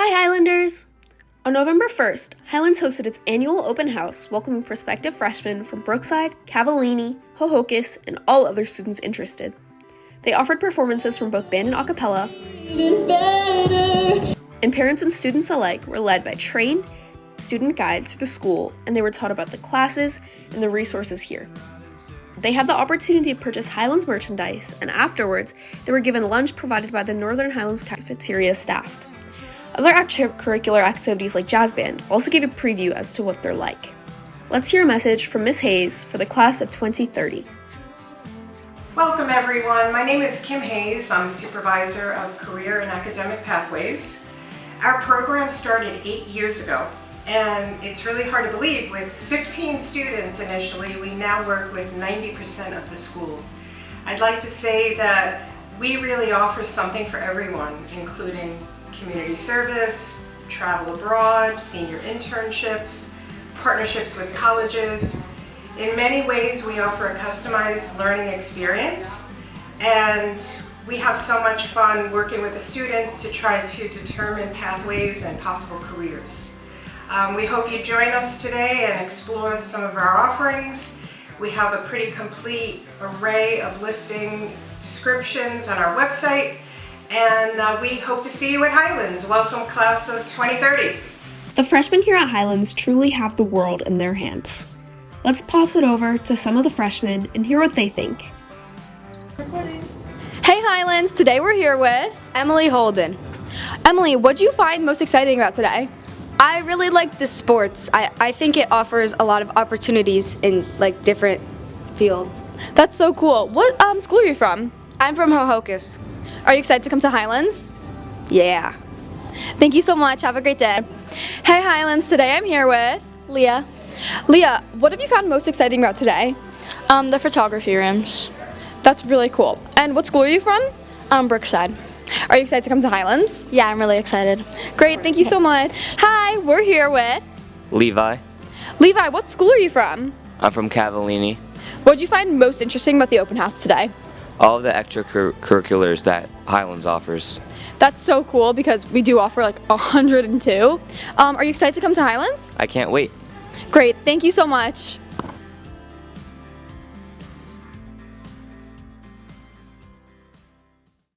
Hi Highlanders! On November 1st, Highlands hosted its annual open house welcoming prospective freshmen from Brookside, Cavallini, Hohokus, and all other students interested. They offered performances from both band and a cappella, and parents and students alike were led by trained student guides through the school, and they were taught about the classes and the resources here. They had the opportunity to purchase Highlands merchandise, and afterwards, they were given lunch provided by the Northern Highlands cafeteria staff. Other extracurricular activities like jazz band also gave a preview as to what they're like. Let's hear a message from Ms. Hayes for the class of 2030. Welcome everyone. My name is Kim Hayes. I'm Supervisor of Career and Academic Pathways. Our program started 8 years ago, and it's really hard to believe. With 15 students initially, we now work with 90% of the school. I'd like to say that we really offer something for everyone, including community service, travel abroad, senior internships, partnerships with colleges. In many ways, we offer a customized learning experience, and we have so much fun working with the students to try to determine pathways and possible careers. We hope you join us today and explore some of our offerings. We have a pretty complete array of listing descriptions on our website, and we hope to see you at Highlands. Welcome, class of 2030. The freshmen here at Highlands truly have the world in their hands. Let's pass it over to some of the freshmen and hear what they think. Hey Highlands, today we're here with Emily Holden. Emily. What do you find most exciting about today? I really like the sports. I think it offers a lot of opportunities in different fields. That's so cool. What school are you from? I'm from Hohokus. Are you excited to come to Highlands? Yeah. Thank you so much. Have a great day. Hey Highlands, today I'm here with Leah. Leah. What have you found most exciting about today? The photography rooms. That's really cool. And what school are you from? Brookside. Are you excited to come to Highlands? Yeah, I'm really excited. Great, thank you so much. Hi, we're here with Levi. Levi. What school are you from? I'm from Cavallini. What did you find most interesting about the open house today? All of the extracurriculars that Highlands offers. That's so cool because we do offer 102. Are you excited to come to Highlands? I can't wait. Great, thank you so much.